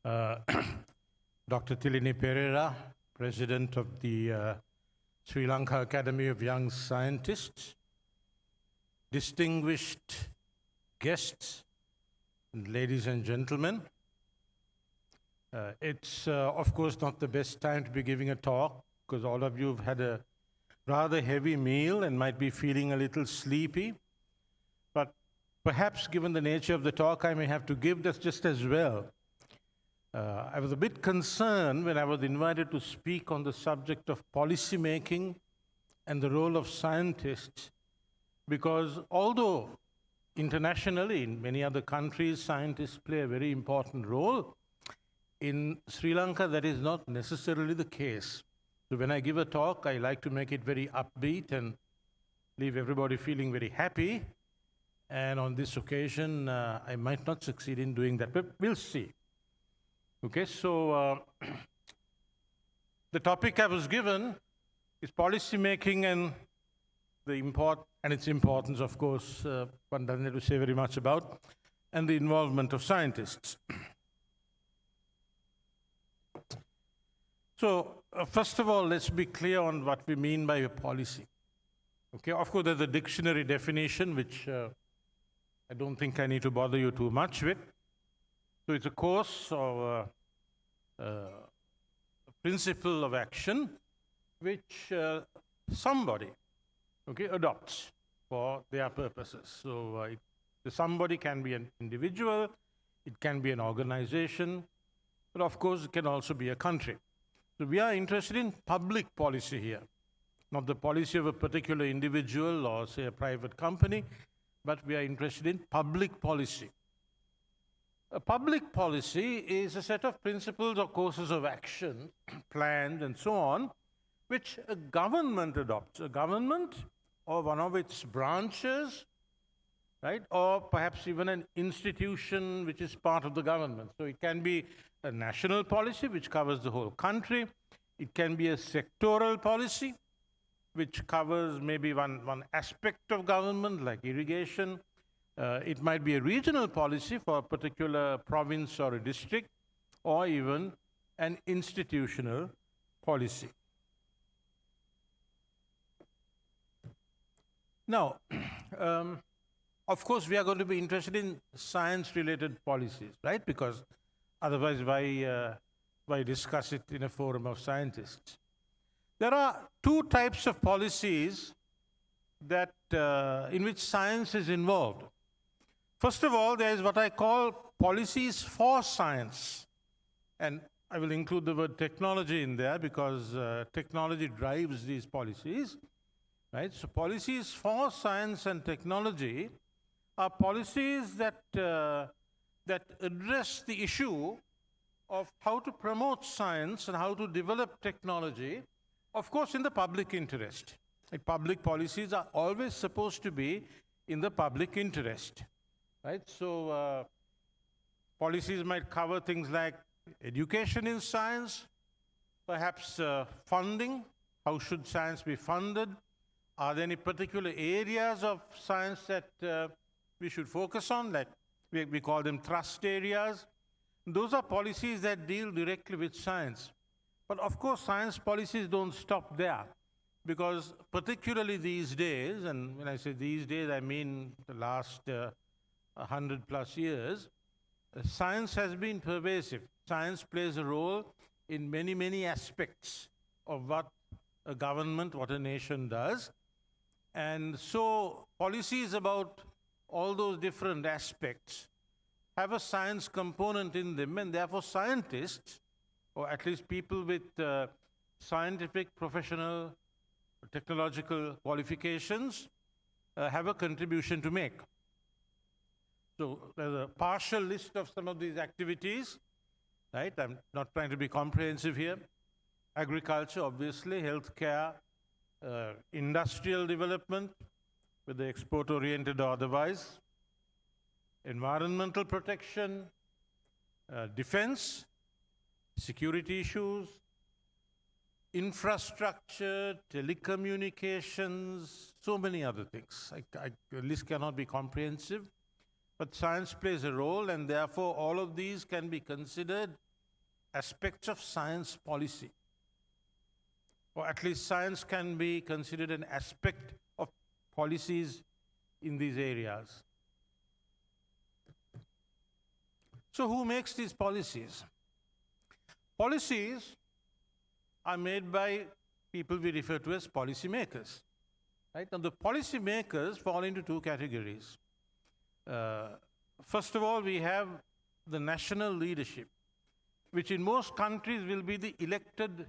uh, Dr. Tilini Pereira, President of the Sri Lanka Academy of Young Scientists, distinguished guests, ladies and gentlemen. It's, of course, not the best time to be giving a talk because all of you have had a rather heavy meal and might be feeling a little sleepy. But perhaps, given the nature of the talk, I may have to give this just as well. I was a bit concerned when I was invited to speak on the subject of policy making and the role of scientists, because although internationally, in many other countries, scientists play a very important role, in Sri Lanka, that is not necessarily the case. So when I give a talk, I like to make it very upbeat and leave everybody feeling very happy. And on this occasion, I might not succeed in doing that, but we'll see. Okay, so the topic I was given is policy making and its importance, of course, one doesn't have to say very much about, and the involvement of scientists. So, first of all, let's be clear on what we mean by a policy. Okay, of course, there's a dictionary definition, which I don't think I need to bother you too much with. So it's a course or a principle of action which somebody adopts for their purposes. So the somebody can be an individual, it can be an organization, but of course it can also be a country. So we are interested in public policy here, not the policy of a particular individual or, say, a private company, but we are interested in public policy. A public policy is a set of principles or courses of action, plans and so on, which a government adopts. A government or one of its branches, right? Or perhaps even an institution which is part of the government. So it can be a national policy which covers the whole country. It can be a sectoral policy which covers maybe one aspect of government like irrigation. It might be a regional policy for a particular province or a district, or even an institutional policy. Now, of course, we are going to be interested in science-related policies, right? Because otherwise, why discuss it in a forum of scientists? There are two types of policies that in which science is involved. First of all, there is what I call policies for science. And I will include the word technology in there because technology drives these policies. Right? So policies for science and technology are policies that address the issue of how to promote science and how to develop technology, of course, in the public interest. Like public policies are always supposed to be in the public interest. Right? So policies might cover things like education in science, perhaps funding, how should science be funded, are there any particular areas of science that we should focus on, like we call them trust areas. Those are policies that deal directly with science. But of course, science policies don't stop there, because particularly these days, and when I say these days, I mean the last 100+ years, science has been pervasive. Science plays a role in many, many aspects of what a government, what a nation does. And so policies about all those different aspects have a science component in them, and therefore scientists, or at least people with scientific, professional, technological qualifications, have a contribution to make. So there's a partial list of some of these activities, right? I'm not trying to be comprehensive here. Agriculture, obviously, healthcare, industrial development, whether export-oriented or otherwise, environmental protection, defense, security issues, infrastructure, telecommunications, so many other things. The list cannot be comprehensive, but science plays a role, and therefore all of these can be considered aspects of science policy, or at least science can be considered an aspect of policies in these areas. So who makes these policies? Policies are made by people we refer to as policymakers. Right? Now the policymakers fall into two categories. First of all, we have the national leadership, which in most countries will be the elected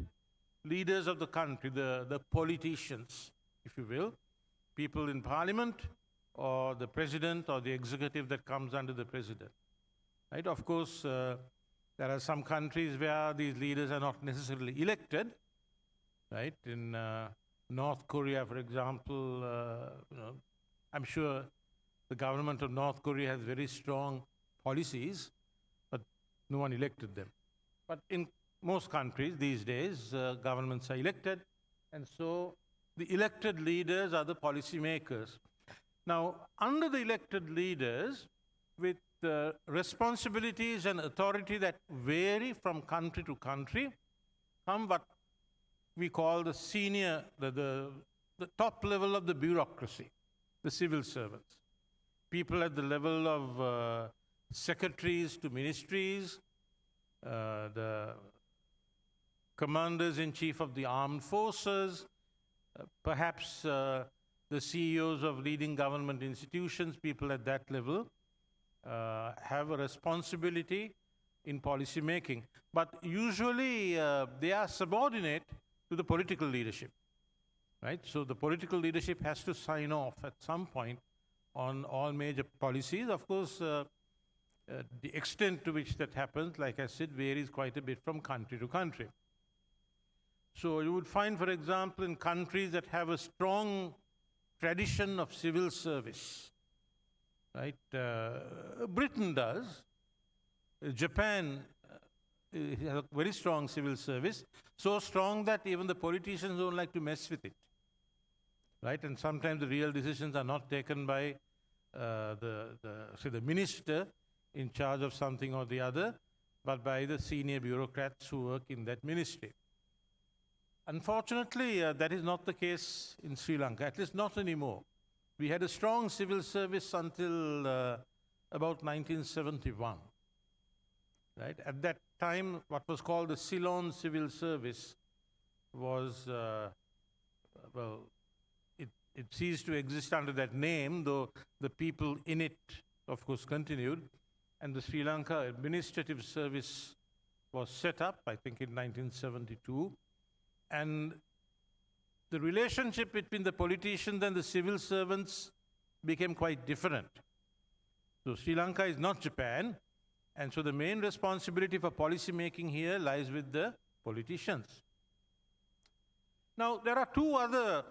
leaders of the country, the politicians, if you will, people in parliament, or the president or the executive that comes under the president. Right? Of course, there are some countries where these leaders are not necessarily elected. Right? In North Korea, for example, I'm sure the government of North Korea has very strong policies, but no one elected them. But in most countries these days, governments are elected, and so the elected leaders are the policy makers. Now, under the elected leaders, with responsibilities and authority that vary from country to country, come what we call the senior, the top level of the bureaucracy, the civil servants. People at the level of secretaries to ministries, the commanders-in-chief of the armed forces, perhaps the CEOs of leading government institutions, people at that level have a responsibility in policy making. But usually they are subordinate to the political leadership, right? So the political leadership has to sign off at some point on all major policies. Of course, the extent to which that happens, like I said, varies quite a bit from country to country. So you would find, for example, in countries that have a strong tradition of civil service, right? Britain does. Japan has a very strong civil service, so strong that even the politicians don't like to mess with it, right? And sometimes the real decisions are not taken by the minister in charge of something or the other, but by the senior bureaucrats who work in that ministry. Unfortunately, that is not the case in Sri Lanka, at least not anymore. We had a strong civil service until about 1971. Right? At that time, what was called the Ceylon Civil Service was, it ceased to exist under that name, though the people in it, of course, continued. And the Sri Lanka Administrative Service was set up, I think, in 1972. And the relationship between the politicians and the civil servants became quite different. So Sri Lanka is not Japan, and so the main responsibility for policy making here lies with the politicians. Now, there are two other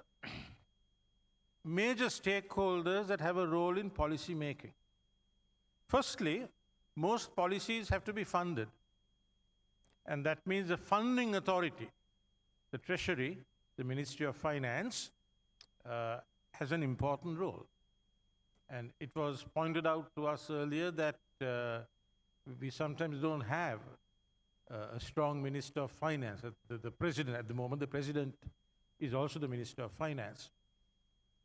major stakeholders that have a role in policy making. Firstly, most policies have to be funded, and that means the funding authority, the Treasury, the Ministry of Finance, has an important role. And it was pointed out to us earlier that we sometimes don't have a strong Minister of Finance. The President, at the moment, the President is also the Minister of Finance,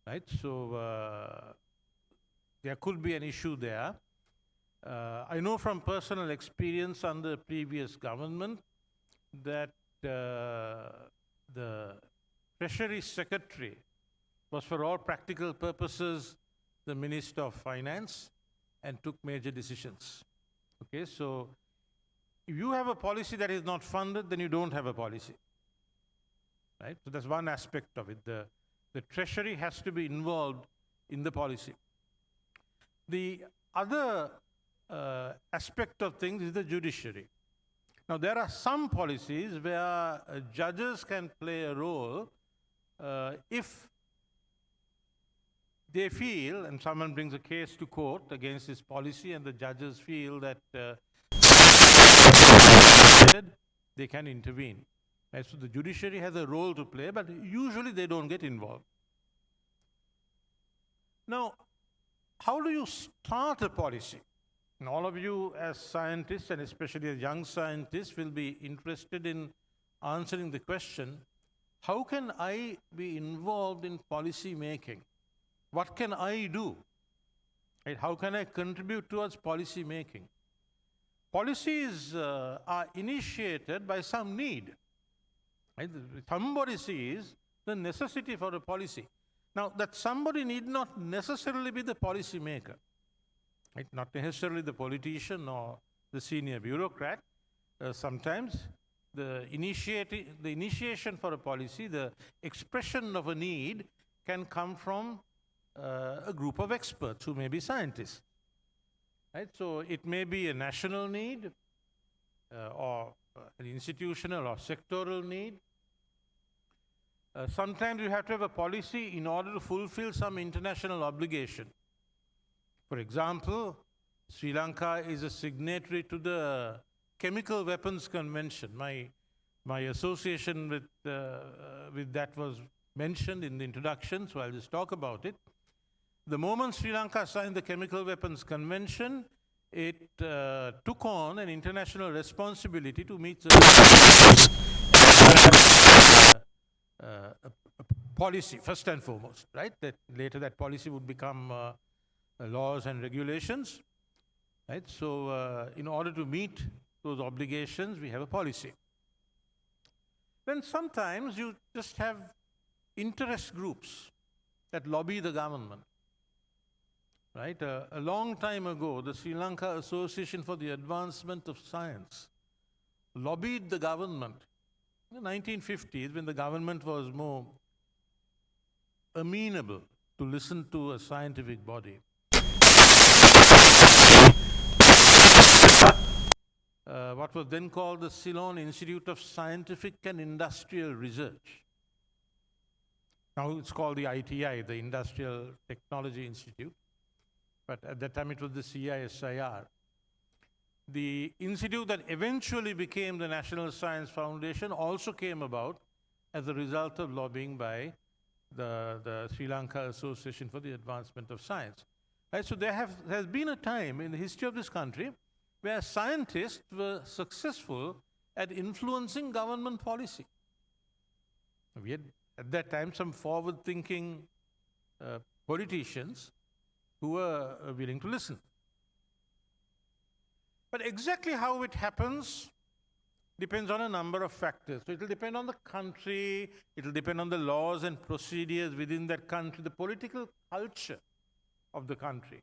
right? So there could be an issue there. I know from personal experience under the previous government that the Treasury Secretary was, for all practical purposes, the Minister of Finance and took major decisions. Okay, so if you have a policy that is not funded, then you don't have a policy, right? So that's one aspect of it. The Treasury has to be involved in the policy. The other aspect of things is the judiciary. Now, there are some policies where judges can play a role if they feel, and someone brings a case to court against this policy and the judges feel that they can intervene. Right? So the judiciary has a role to play, but usually they don't get involved. Now, how do you start a policy? And all of you as scientists, and especially as young scientists, will be interested in answering the question, how can I be involved in policy making? What can I do? Right? How can I contribute towards policy making? Policies are initiated by some need. Right? Somebody sees the necessity for a policy. Now, that somebody need not necessarily be the policy maker. Right? Not necessarily the politician or the senior bureaucrat. Sometimes the initiation for a policy, the expression of a need can come from a group of experts who may be scientists. Right? So it may be a national need or an institutional or sectoral need. Sometimes you have to have a policy in order to fulfill some international obligation. For example, Sri Lanka is a signatory to the Chemical Weapons Convention. My association with that was mentioned in the introduction, so I'll just talk about it. The moment Sri Lanka signed the Chemical Weapons Convention, it took on an international responsibility to meet the policy, first and foremost, right? That later that policy would become laws and regulations, right? So in order to meet those obligations, we have a policy. Then sometimes you just have interest groups that lobby the government. Right? A long time ago, the Sri Lanka Association for the Advancement of Science lobbied the government in the 1950s, when the government was more amenable to listen to a scientific body. What was then called the Ceylon Institute of Scientific and Industrial Research. Now it's called the ITI, the Industrial Technology Institute. But at that time it was the CISIR. The institute that eventually became the National Science Foundation also came about as a result of lobbying by the Sri Lanka Association for the Advancement of Science. Right, so there has been a time in the history of this country where scientists were successful at influencing government policy. We had at that time some forward-thinking politicians who were willing to listen. But exactly how it happens depends on a number of factors. So it will depend on the country, it will depend on the laws and procedures within that country, the political culture of the country.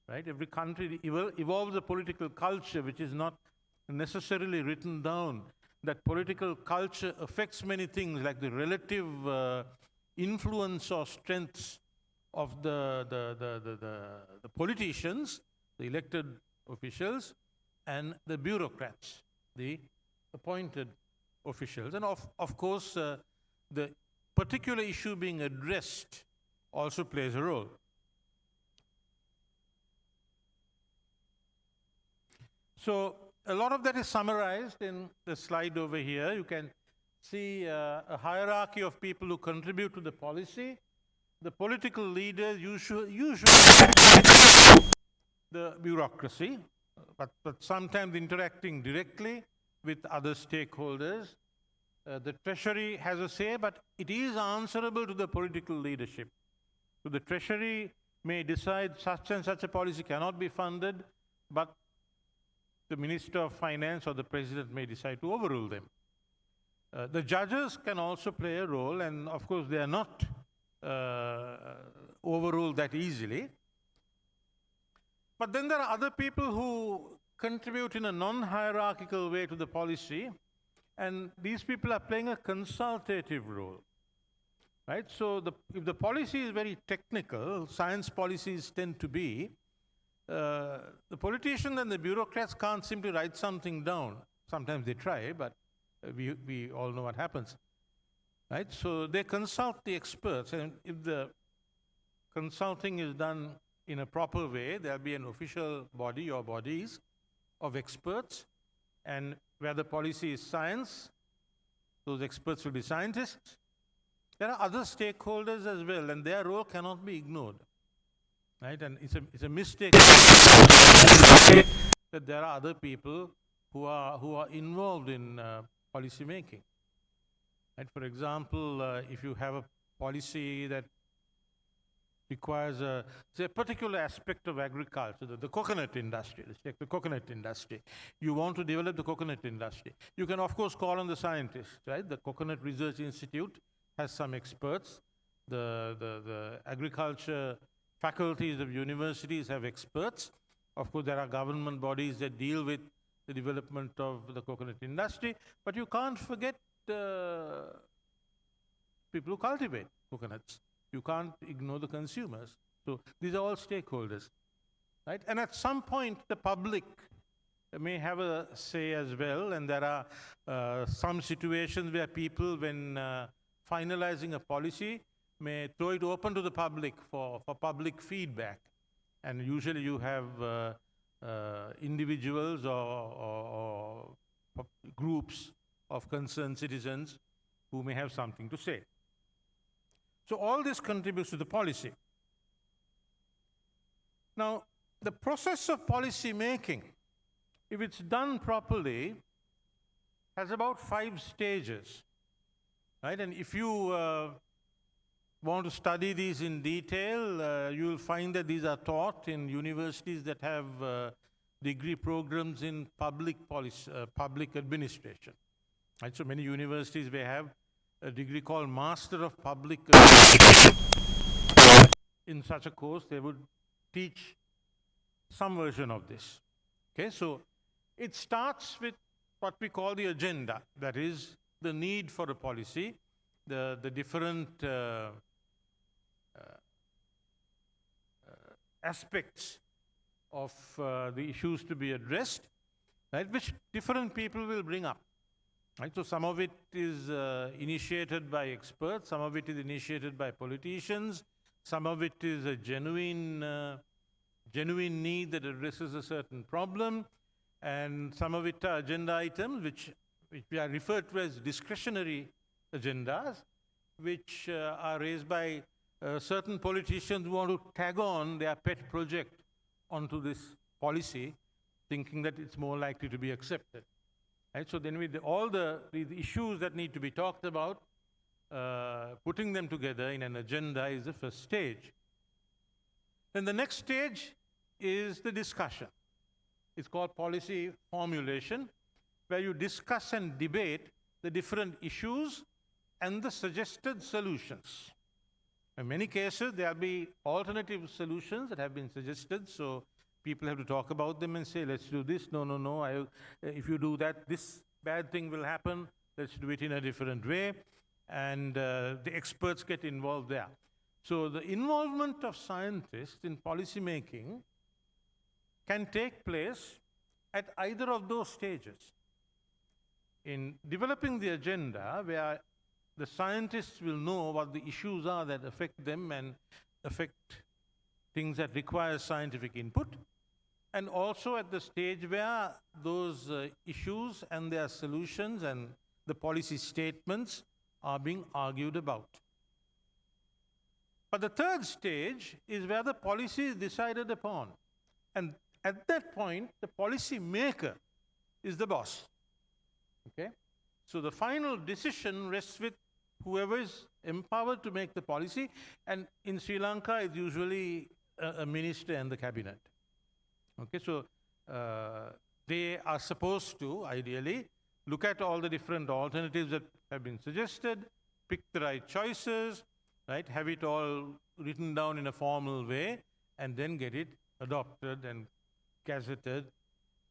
Right? Every country evolves a political culture which is not necessarily written down. That political culture affects many things, like the relative influence or strengths of the politicians, the elected officials, and the bureaucrats, the appointed officials. And of course, the particular issue being addressed also plays a role. So a lot of that is summarized in the slide over here. You can see a hierarchy of people who contribute to the policy. The political leaders usually the bureaucracy, but sometimes interacting directly with other stakeholders. The Treasury has a say, but it is answerable to the political leadership. So the Treasury may decide such and such a policy cannot be funded, but the Minister of Finance or the President may decide to overrule them. The judges can also play a role, and of course they are not overruled that easily. But then there are other people who contribute in a non-hierarchical way to the policy, and these people are playing a consultative role. Right? So if the policy is very technical, science policies tend to be, the politicians and the bureaucrats can't simply write something down. Sometimes they try, but we all know what happens. Right? So they consult the experts, and if the consulting is done in a proper way, there'll be an official body or bodies of experts, and where the policy is science, those experts will be scientists. There are other stakeholders as well, and their role cannot be ignored. right? And it's a mistake that there are other people who are involved in policy making. Right? For example, if you have a policy that requires say a particular aspect of agriculture, the coconut industry. Let's take the coconut industry. You want to develop the coconut industry. You can, of course, call on the scientists, right? The Coconut Research Institute has some experts. The agriculture faculties of universities have experts. Of course, there are government bodies that deal with the development of the coconut industry, but you can't forget people who cultivate coconuts. You can't ignore the consumers. So these are all stakeholders, right? And at some point, the public may have a say as well, and there are some situations where people, when finalizing a policy, may throw it open to the public for public feedback. And usually you have individuals or groups of concerned citizens who may have something to say. So all this contributes to the policy. Now, the process of policy making, if it's done properly, has about 5 stages, right? And if you want to study these in detail, you will find that these are taught in universities that have degree programs in public policy, public administration. Right? So many universities may have a degree called Master of Public Administration. In such a course, they would teach some version of this. Okay, so it starts with what we call the agenda, that is the need for a policy, the different aspects of the issues to be addressed, right, which different people will bring up. Right? So some of it is initiated by experts, some of it is initiated by politicians, some of it is a genuine need that addresses a certain problem, and some of it are agenda items which we are referred to as discretionary agendas, which are raised by certain politicians who want to tag on their pet project onto this policy, thinking that it's more likely to be accepted. Right? So then with all the issues that need to be talked about, putting them together in an agenda is the first stage. Then the next stage is the discussion. It's called policy formulation, where you discuss and debate the different issues and the suggested solutions. In many cases, there will be alternative solutions that have been suggested, so people have to talk about them and say, let's do this, no, if you do that, this bad thing will happen, let's do it in a different way, and the experts get involved there. So the involvement of scientists in policy making can take place at either of those stages. In developing the agenda, where the scientists will know what the issues are that affect them and affect things that require scientific input, and also at the stage where those issues and their solutions and the policy statements are being argued about. But the third stage is where the policy is decided upon. And at that point, the policy maker is the boss. Okay? So the final decision rests with whoever is empowered to make the policy. And in Sri Lanka, it's usually a minister and the cabinet. Okay, so they are supposed to, ideally, look at all the different alternatives that have been suggested, pick the right choices, right, have it all written down in a formal way, and then get it adopted and gazetted.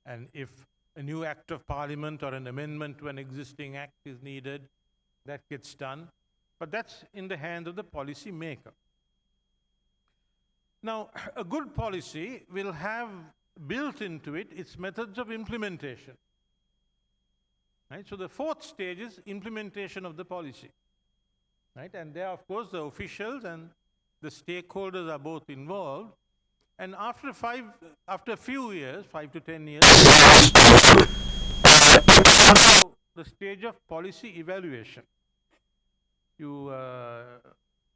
And if a new act of parliament or an amendment to an existing act is needed, that gets done. But that's in the hands of the policy maker. Now, a good policy will have built into it its methods of implementation. Right? So the fourth stage is implementation of the policy. Right? And there, of course, the officials and the stakeholders are both involved. And after a few years, 5 to 10 years, the stage of policy evaluation.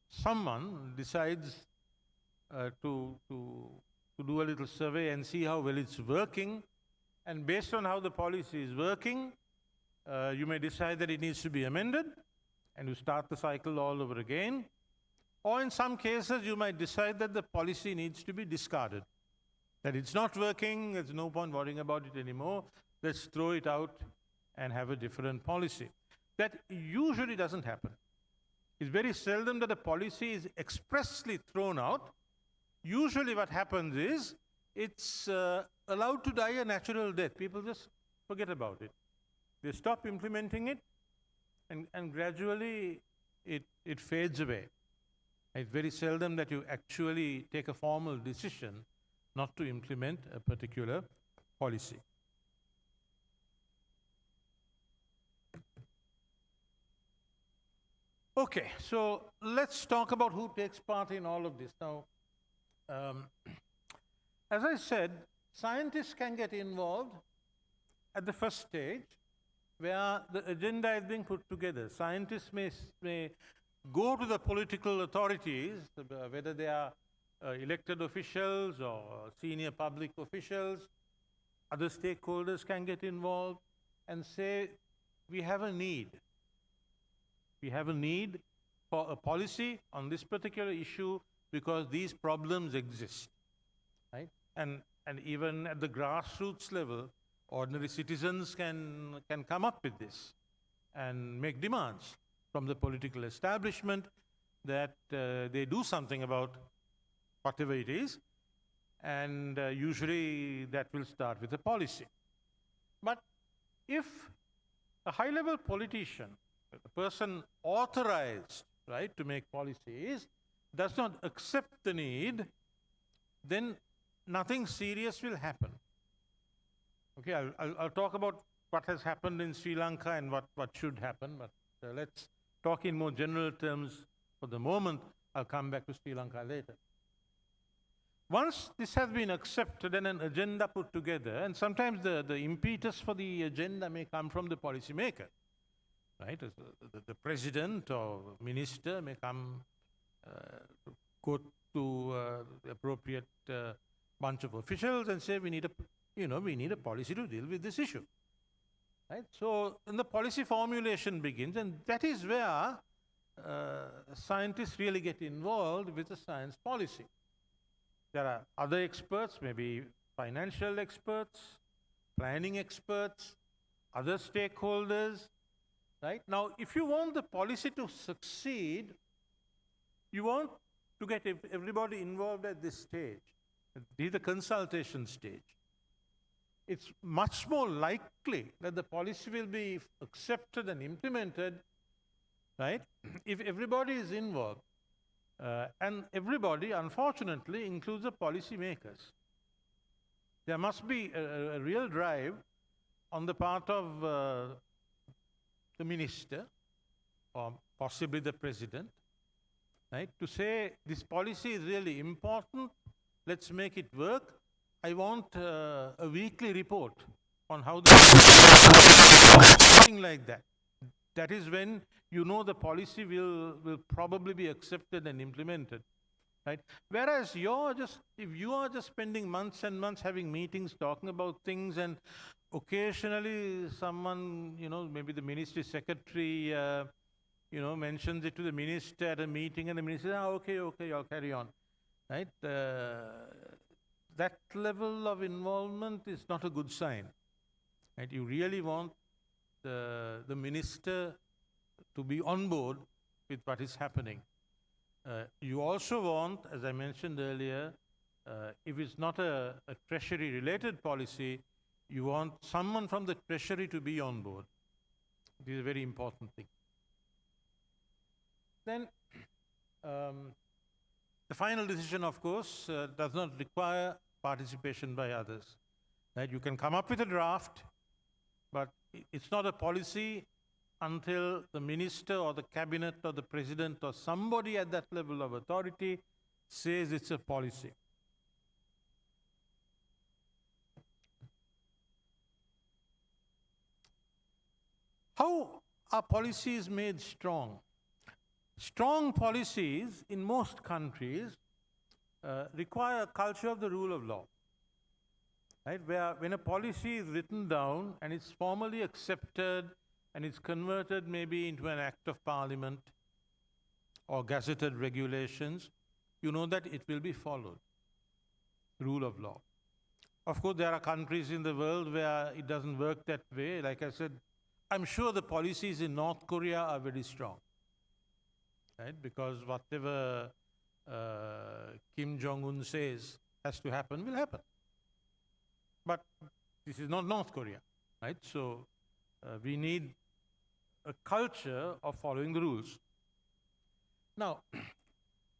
Someone decides to do a little survey and see how well it's working. And based on how the policy is working, you may decide that it needs to be amended and you start the cycle all over again. Or in some cases, you might decide that the policy needs to be discarded, that it's not working, there's no point worrying about it anymore, let's throw it out and have a different policy. That usually doesn't happen. It's very seldom that a policy is expressly thrown out. Usually what happens is it's allowed to die a natural death. People just forget about it. They stop implementing it, and gradually it fades away. It's very seldom that you actually take a formal decision not to implement a particular policy. Okay, so let's talk about who takes part in all of this. Now, as I said, scientists can get involved at the first stage where the agenda is being put together. Scientists may go to the political authorities, whether they are elected officials or senior public officials. Other stakeholders can get involved and say, we have a need. We have a need for a policy on this particular issue because these problems exist, right? And even at the grassroots level, ordinary citizens can come up with this and make demands from the political establishment that they do something about whatever it is, and usually that will start with a policy. But if a high-level politician, a person authorized, right, to make policies, does not accept the need, then nothing serious will happen. Okay, I'll talk about what has happened in Sri Lanka and what should happen, but let's talk in more general terms for the moment. I'll come back to Sri Lanka later. Once this has been accepted and an agenda put together, and sometimes the impetus for the agenda may come from the policymaker, right? The president or minister may go to the appropriate bunch of officials and say, we need a policy to deal with this issue, right? So then the policy formulation begins, and that is where scientists really get involved with the science policy. There are other experts, maybe financial experts, planning experts, other stakeholders, right? Now, if you want the policy to succeed, you want to get everybody involved at this stage. This is the consultation stage. It's much more likely that the policy will be accepted and implemented, right, if everybody is involved. And everybody, unfortunately, includes the policymakers. There must be a real drive on the part of the minister, or possibly the president, right, to say this policy is really important, let's make it work. I want a weekly report on how the something like that. That is when you know the policy will probably be accepted and implemented, right? Whereas if you are just spending months and months having meetings, talking about things, and occasionally someone, maybe the ministry secretary, mentions it to the minister at a meeting, and the minister says, okay, I'll carry on, right? That level of involvement is not a good sign, right? You really want the minister to be on board with what is happening. You also want, as I mentioned earlier, if it's not a treasury-related policy, you want someone from the treasury to be on board. This is a very important thing. Then, the final decision, of course, does not require participation by others. Right? You can come up with a draft, but it's not a policy until the minister or the cabinet or the president or somebody at that level of authority says it's a policy. How are policies made strong? Strong policies in most countries require a culture of the rule of law, right? Where when a policy is written down and it's formally accepted and it's converted maybe into an act of parliament or gazetted regulations, you know that it will be followed. Rule of law. Of course, there are countries in the world where it doesn't work that way. Like I said, I'm sure the policies in North Korea are very strong, right? Because whatever Kim Jong-un says has to happen will happen. But this is not North Korea, right? So we need a culture of following the rules. Now,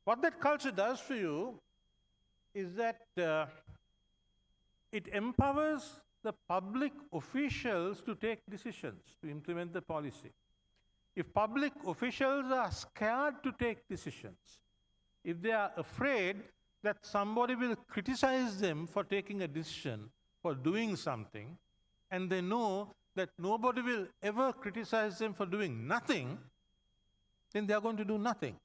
what that culture does for you is that it empowers the public officials to take decisions, to implement the policy. If public officials are scared to take decisions, if they are afraid that somebody will criticize them for taking a decision, for doing something, and they know that nobody will ever criticize them for doing nothing, then they are going to do nothing.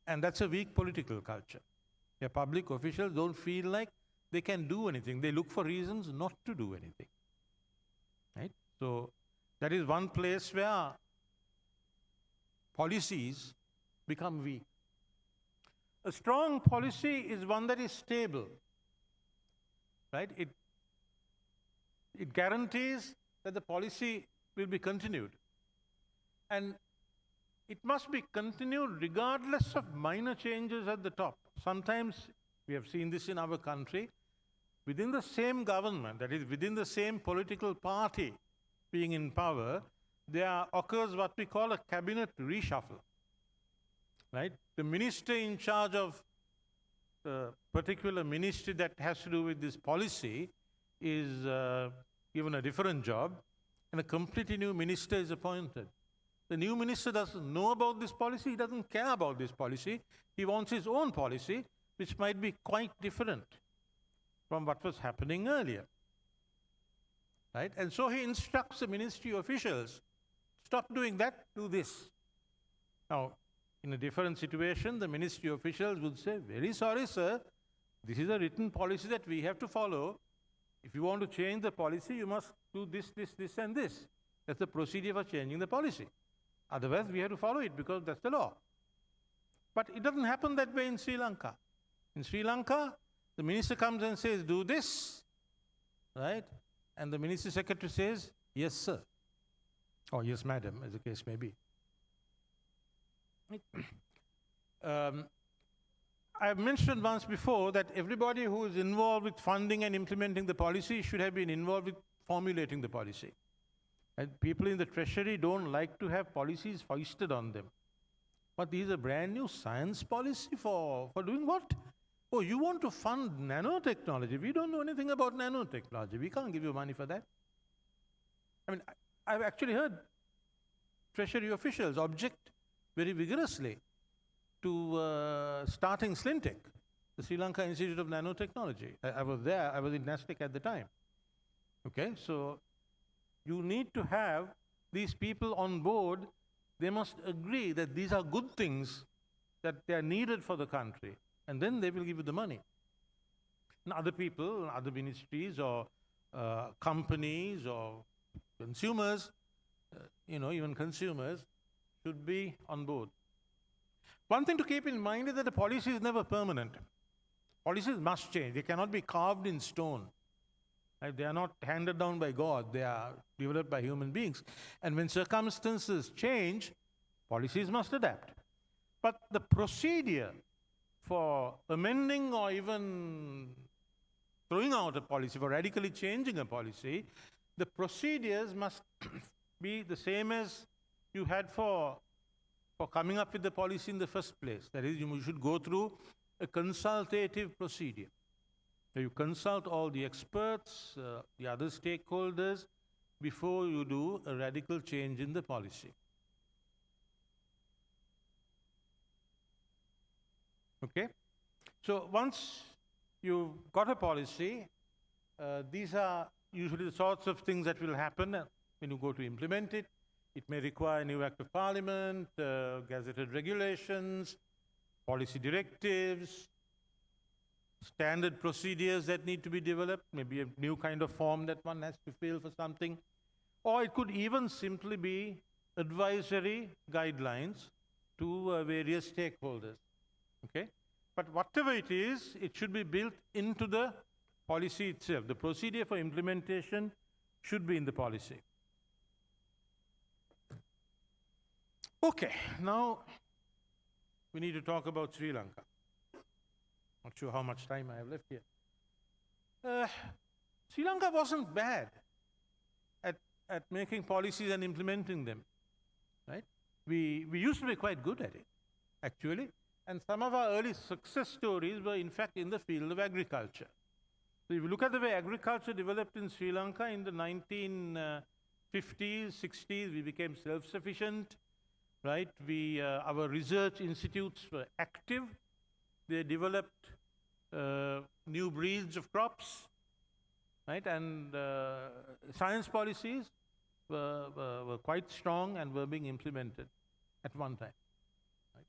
And that's a weak political culture. Where public officials don't feel like they can do anything. They look for reasons not to do anything. Right? So that is one place where policies become weak. A strong policy is one that is stable. Right? It guarantees that the policy will be continued. And it must be continued regardless of minor changes at the top. Sometimes, we have seen this in our country, within the same government, that is within the same political party being in power, there occurs what we call a cabinet reshuffle. Right? The minister in charge of the particular ministry that has to do with this policy is given a different job, and a completely new minister is appointed. The new minister doesn't know about this policy, he doesn't care about this policy, he wants his own policy, which might be quite different from what was happening earlier. Right? And so he instructs the ministry officials, stop doing that, do this. Now, in a different situation, the ministry officials would say, very sorry, sir, this is a written policy that we have to follow. If you want to change the policy, you must do this, this, this, and this. That's the procedure for changing the policy. Otherwise, we have to follow it because that's the law. But it doesn't happen that way in Sri Lanka. In Sri Lanka, the minister comes and says, do this, right? And the ministry secretary says, yes, sir. Or yes, madam, as the case may be. I've mentioned once before that everybody who is involved with funding and implementing the policy should have been involved with formulating the policy. And people in the treasury don't like to have policies foisted on them. But these are brand new science policy for doing what? Oh, you want to fund nanotechnology? We don't know anything about nanotechnology. We can't give you money for that. I mean, I've actually heard treasury officials object very vigorously to starting Slintech, the Sri Lanka Institute of Nanotechnology. I was there, I was in NASDAQ at the time. Okay, so you need to have these people on board. They must agree that these are good things, that they are needed for the country, and then they will give you the money. And other people, other ministries or companies or consumers, even consumers should be on board. One thing to keep in mind is that the policy is never permanent. Policies must change. They cannot be carved in stone. Right? They are not handed down by God. They are developed by human beings. And when circumstances change, policies must adapt. But the procedure for amending or even throwing out a policy, for radically changing a policy, the procedures must be the same as you had for coming up with the policy in the first place. That is, you should go through a consultative procedure. So you consult all the experts, the other stakeholders, before you do a radical change in the policy. Okay? So once you've got a policy, these are usually the sorts of things that will happen when you go to implement it. It may require a new act of parliament, gazetted regulations, policy directives, standard procedures that need to be developed, maybe a new kind of form that one has to fill for something. Or it could even simply be advisory guidelines to various stakeholders. Okay? But whatever it is, it should be built into the policy itself. The procedure for implementation should be in the policy. Okay, now we need to talk about Sri Lanka. Not sure how much time I have left here. Sri Lanka wasn't bad at making policies and implementing them, right? We used to be quite good at it, actually. And some of our early success stories were, in fact, in the field of agriculture. So if you look at the way agriculture developed in Sri Lanka in the 1950s, 60s, we became self-sufficient, right? Our research institutes were active. They developed new breeds of crops, right? And science policies were quite strong and were being implemented at one time. Right?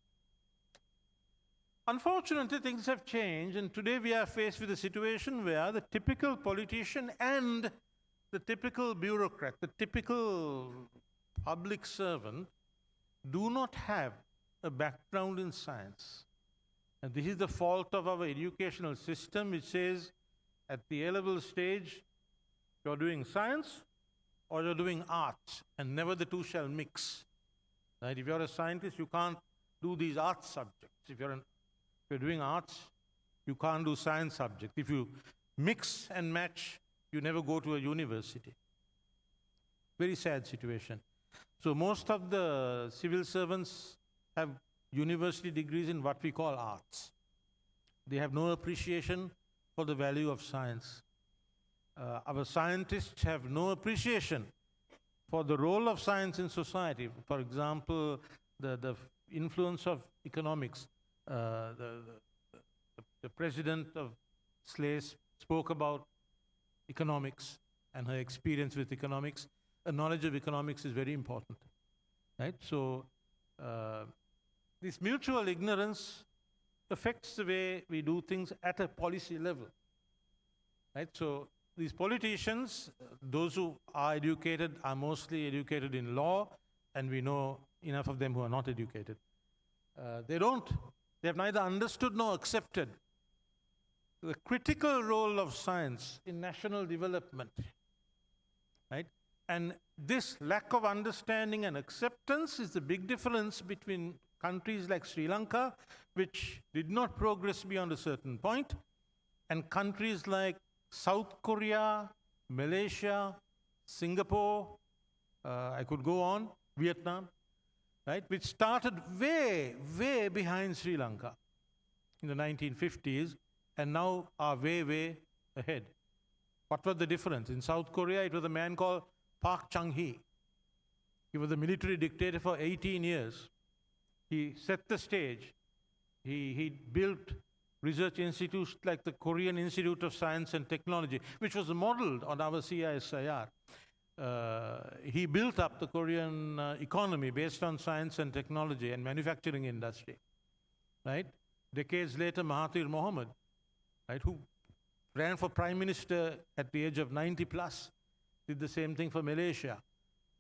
Unfortunately, things have changed, and today we are faced with a situation where the typical politician and the typical bureaucrat, the typical public servant, do not have a background in science. And this is the fault of our educational system, which says at the A-level stage, you're doing science or you're doing arts, and never the two shall mix. Right? If you're a scientist, you can't do these arts subjects. If you're doing arts, you can't do science subjects. If you mix and match, you never go to a university. Very sad situation. So most of the civil servants have university degrees in what we call arts. They have no appreciation for the value of science. Our scientists have no appreciation for the role of science in society. For example, the influence of economics. The president of SLACE spoke about economics and her experience with economics. A knowledge of economics is very important, right? So this mutual ignorance affects the way we do things at a policy level, right? So these politicians, those who are educated, are mostly educated in law, and we know enough of them who are not educated. They have neither understood nor accepted the critical role of science in national development, right? And this lack of understanding and acceptance is the big difference between countries like Sri Lanka, which did not progress beyond a certain point, and countries like South Korea, Malaysia, Singapore, I could go on, Vietnam, right, which started way, way behind Sri Lanka in the 1950s and now are way, way ahead. What was the difference? In South Korea, it was a man called Park Chung-hee. He was a military dictator for 18 years. He set the stage. He built research institutes like the Korean Institute of Science and Technology, which was modeled on our CISIR. He built up the Korean economy based on science and technology and manufacturing industry, right? Decades later, Mahathir Mohamad, right, who ran for prime minister at the age of 90 plus, did the same thing for Malaysia.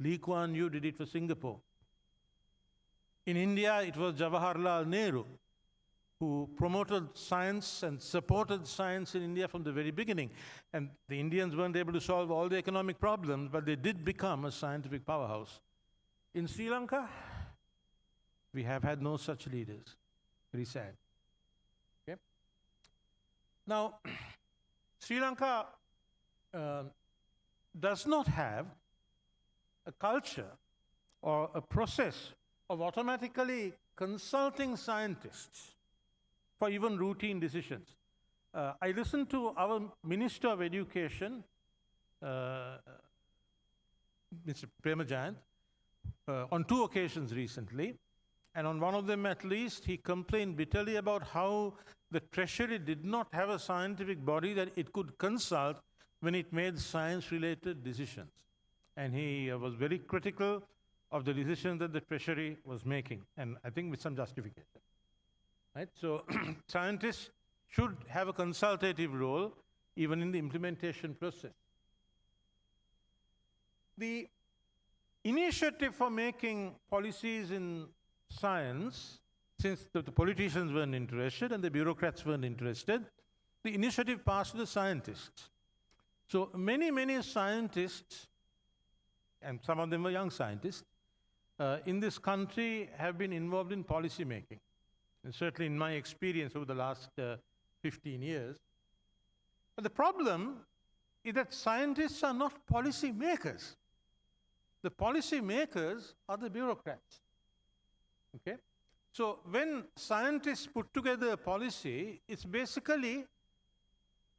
Lee Kuan Yew did it for Singapore. In India, it was Jawaharlal Nehru who promoted science and supported science in India from the very beginning. And the Indians weren't able to solve all the economic problems, but they did become a scientific powerhouse. In Sri Lanka, we have had no such leaders. Very sad. Okay? Now, Sri Lanka does not have a culture or a process of automatically consulting scientists for even routine decisions. I listened to our Minister of Education, Mr. Premajayant, on 2 occasions recently, and on one of them at least, he complained bitterly about how the Treasury did not have a scientific body that it could consult when it made science-related decisions. And he was very critical of the decisions that the Treasury was making, and I think with some justification. right? So scientists should have a consultative role even in the implementation process. The initiative for making policies in science, since the politicians weren't interested and the bureaucrats weren't interested, the initiative passed to the scientists. So many scientists, and some of them were young scientists, in this country have been involved in policy making. And certainly in my experience over the last 15 years. But the problem is that scientists are not policy makers. The policy makers are the bureaucrats. Okay? So when scientists put together a policy, it's basically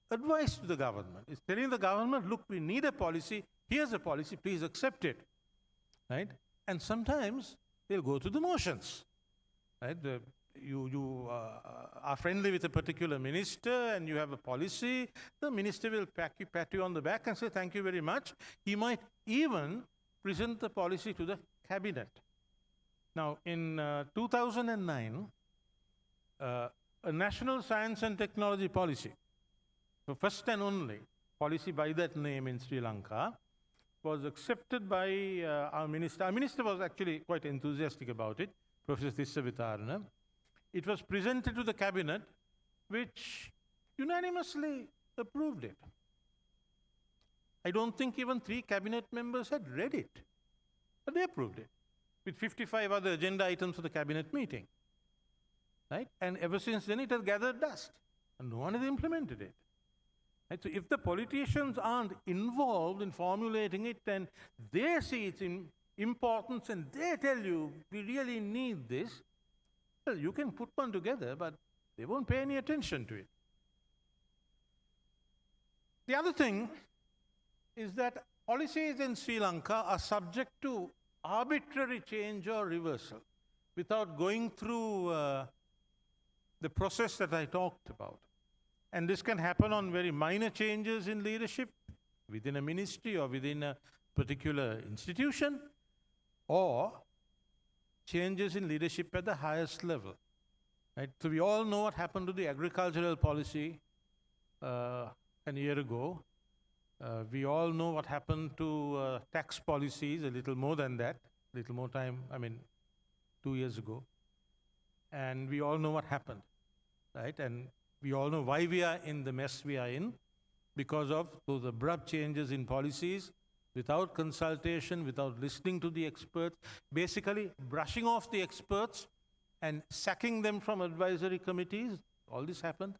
advice to the government. It's telling the government, look, we need a policy, here's a policy, please accept it. Right? And sometimes they'll go through the motions. Right? You are friendly with a particular minister and you have a policy, the minister will pat you on the back and say, thank you very much. He might even present the policy to the cabinet. Now, in 2009, a national science and technology policy, the first and only policy by that name in Sri Lanka, was accepted by our minister. Our minister was actually quite enthusiastic about it, Professor Tissa Vitarana. It was presented to the cabinet, which unanimously approved it. I don't think even 3 cabinet members had read it, but they approved it, with 55 other agenda items for the cabinet meeting. Right? And ever since then, it has gathered dust, and no one has implemented it. Right? So if the politicians aren't involved in formulating it, and they see its importance, and they tell you, we really need this, well, you can put one together, but they won't pay any attention to it. The other thing is that policies in Sri Lanka are subject to arbitrary change or reversal without going through the process that I talked about. And this can happen on very minor changes in leadership within a ministry or within a particular institution, or changes in leadership at the highest level. Right? So we all know what happened to the agricultural policy a year ago. We all know what happened to tax policies, a little more than that, a little more time, 2 years ago. And we all know what happened, right? And we all know why we are in the mess we are in, because of those abrupt changes in policies, without consultation, without listening to the experts, basically brushing off the experts and sacking them from advisory committees. All this happened,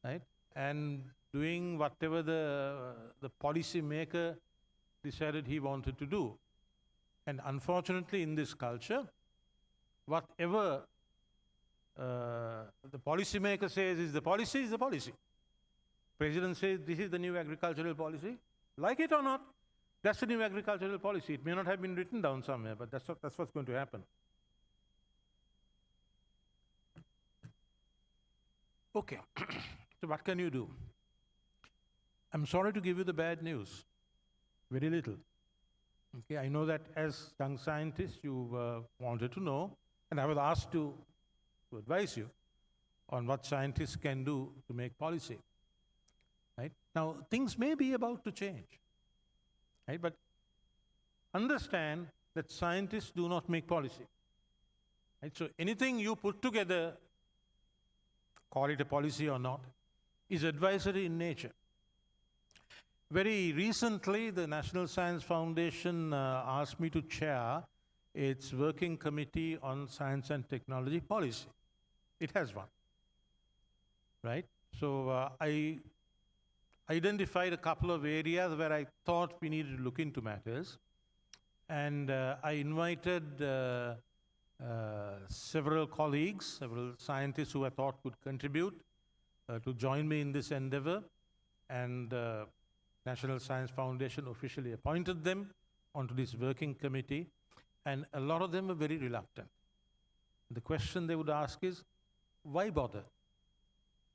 right? And doing whatever the policy maker decided he wanted to do. And unfortunately, in this culture, whatever the policy maker says is the policy is the policy. President says this is the new agricultural policy. Like it or not, that's the new agricultural policy. It may not have been written down somewhere, but that's what's going to happen. Okay, so what can you do? I'm sorry to give you the bad news. Very little. Okay, I know that as young scientists, you wanted to know, and I was asked to advise you on what scientists can do to make policy. Right? Now, things may be about to change. Right? But understand that scientists do not make policy. Right? So anything you put together, call it a policy or not, is advisory in nature. Very recently, the National Science Foundation asked me to chair its working committee on science and technology policy. It has one, right? So I identified a couple of areas where I thought we needed to look into matters, and I invited several colleagues, several scientists who I thought could contribute to join me in this endeavor, and National Science Foundation officially appointed them onto this working committee, and a lot of them were very reluctant. The question they would ask is, why bother?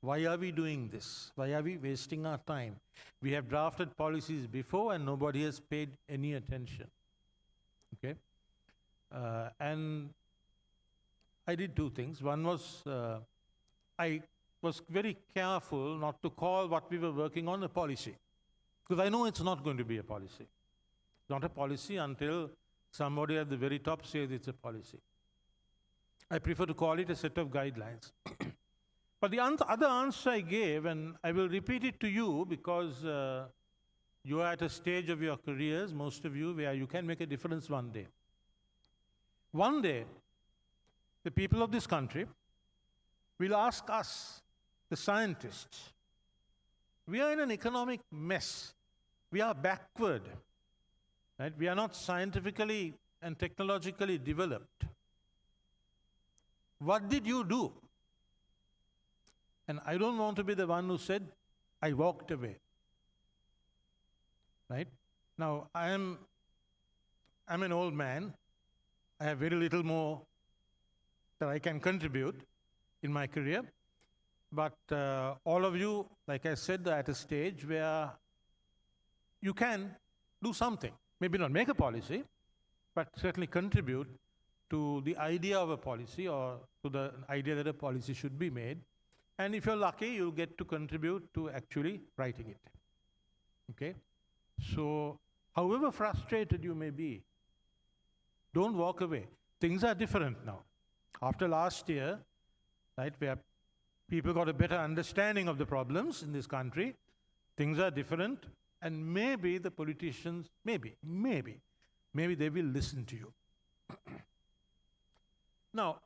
Why are we doing this? Why are we wasting our time? We have drafted policies before and nobody has paid any attention. Okay? And I did two things. One was I was very careful not to call what we were working on a policy, because I know it's not going to be a policy. It's not a policy until somebody at the very top says it's a policy. I prefer to call it a set of guidelines. But the other answer I gave, and I will repeat it to you because you are at a stage of your careers, most of you, where you can make a difference one day. One day, the people of this country will ask us, the scientists, we are in an economic mess. We are backward. Right? We are not scientifically and technologically developed. What did you do? And I don't want to be the one who said, I walked away. Right? Now, I'm an old man. I have very little more that I can contribute in my career. But all of you, like I said, are at a stage where you can do something. Maybe not make a policy, but certainly contribute to the idea of a policy or to the idea that a policy should be made. And if you're lucky, you'll get to contribute to actually writing it. Okay? So, however frustrated you may be, don't walk away. Things are different now. After last year, right, where people got a better understanding of the problems in this country, things are different, and maybe the politicians, maybe they will listen to you. Now,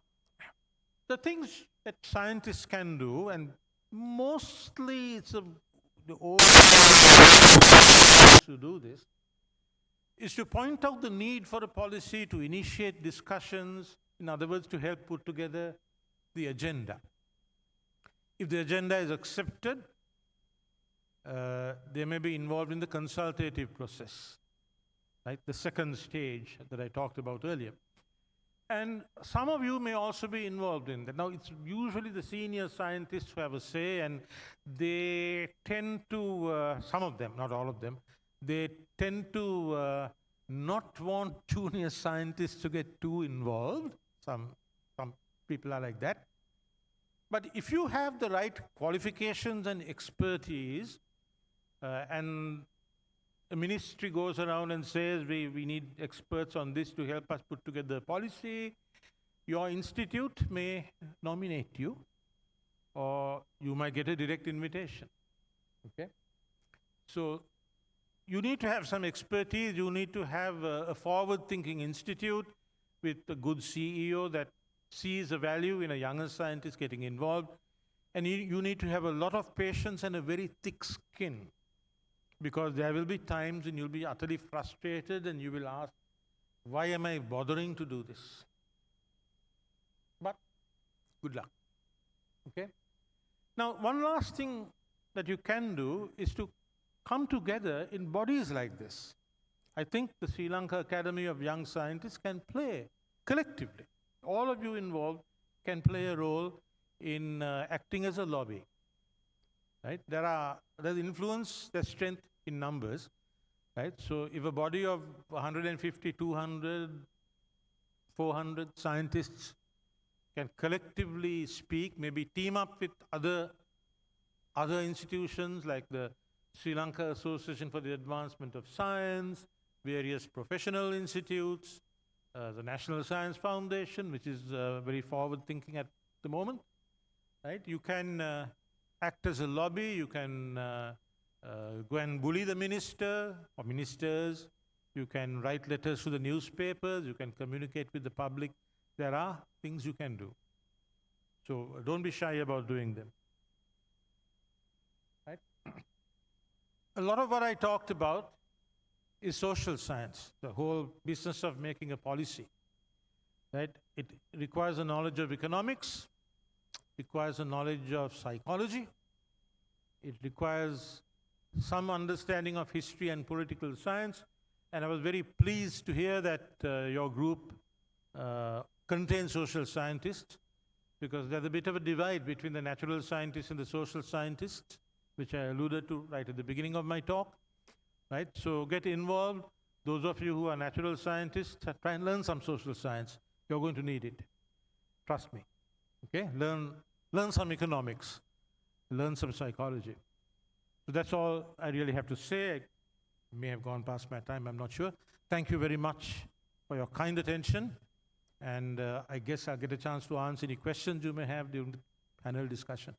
the things that scientists can do, and mostly it's the old to do this, is to point out the need for a policy, to initiate discussions, in other words, to help put together the agenda. If the agenda is accepted, they may be involved in the consultative process, right? The second stage that I talked about earlier. And some of you may also be involved in that. Now, it's usually the senior scientists who have a say, and they tend to, some of them, not all of them, they tend to not want junior scientists to get too involved. Some people are like that. But if you have the right qualifications and expertise, and a ministry goes around and says, we need experts on this to help us put together a policy, your institute may nominate you, or you might get a direct invitation. Okay? So you need to have some expertise. You need to have a forward-thinking institute with a good CEO that sees a value in a younger scientist getting involved. And you need to have a lot of patience and a very thick skin, because there will be times when you'll be utterly frustrated and you will ask, why am I bothering to do this? But good luck. Okay? Now, one last thing that you can do is to come together in bodies like this. I think the Sri Lanka Academy of Young Scientists can play collectively. All of you involved can play a role in acting as a lobby. Right? There's influence, there's strength in numbers. Right? So if a body of 150, 200, 400 scientists can collectively speak, maybe team up with other institutions like the Sri Lanka Association for the Advancement of Science, various professional institutes, the National Science Foundation, which is very forward-thinking at the moment. Right? You can act as a lobby. You can go and bully the minister or ministers. You can write letters to the newspapers. You can communicate with the public. There are things you can do. So don't be shy about doing them. Right? A lot of what I talked about is social science, the whole business of making a policy. Right? It requires a knowledge of economics, requires a knowledge of psychology, it requires some understanding of history and political science, and I was very pleased to hear that your group contains social scientists, because there's a bit of a divide between the natural scientists and the social scientists, which I alluded to right at the beginning of my talk. Right? So get involved. Those of you who are natural scientists, try and learn some social science. You're going to need it. Trust me. Okay? Learn some economics. Learn some psychology. So that's all I really have to say. I may have gone past my time, I'm not sure. Thank you very much for your kind attention. And I guess I'll get a chance to answer any questions you may have during the panel discussion.